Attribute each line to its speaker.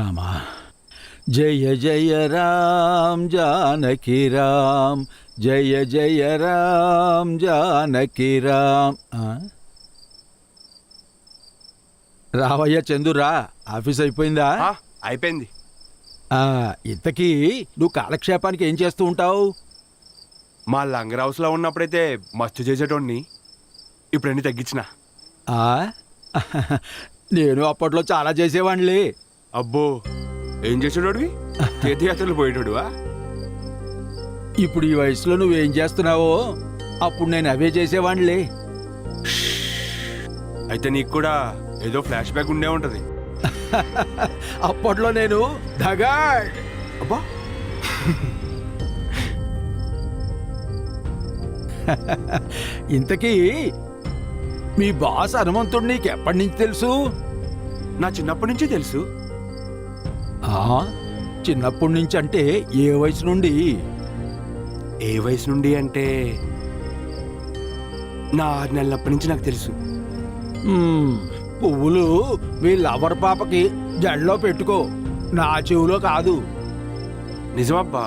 Speaker 1: రామా జయ జయ రామ్ జానకి రామ్ జయ జయ రామ్ జానకి రామ్. రావయ్య చందురా, ఆఫీస్ అయిపోయిందా?
Speaker 2: అయిపోయింది.
Speaker 1: ఇంతకీ నువ్వు కాలక్షేపానికి ఏం చేస్తూ ఉంటావు?
Speaker 2: మా లంగర్ హౌస్లో ఉన్నప్పుడైతే మస్తు చేసేటోడిని, ఇప్పుడు అన్ని తగ్గించిన.
Speaker 1: నేను అప్పట్లో చాలా చేసేవాణ్ణి.
Speaker 2: అబ్బో, ఏం చేసేటోడివి? తీర్థయాత్రలు పోయేటోడువా?
Speaker 1: ఇప్పుడు ఈ వయసులో నువ్వేం చేస్తున్నావో అప్పుడు నేను అవే చేసేవాణ్ణి.
Speaker 2: అయితే నీకు కూడా ఏదో ఫ్లాష్ బ్యాక్ ఉండే ఉంటది.
Speaker 1: అప్పట్లో నేను ధగాడ్.
Speaker 2: అబ్బా,
Speaker 1: ఇంతకీ మీ బాస్ హనుమంతుడు నీకు ఎప్పటి నుంచి తెలుసు?
Speaker 2: నా చిన్నప్పటి నుంచి తెలుసు.
Speaker 1: చిన్నప్పటి నుంచి అంటే ఏ వయసు నుండి?
Speaker 2: ఏ వయసు నుండి అంటే నా 6 నెలలప్పటి నుంచి నాకు తెలుసు.
Speaker 1: పువ్వులు మీ లవర్ పాపకి జడలో పెట్టుకో, నా చెవులో కాదు.
Speaker 2: నిజమబ్బా,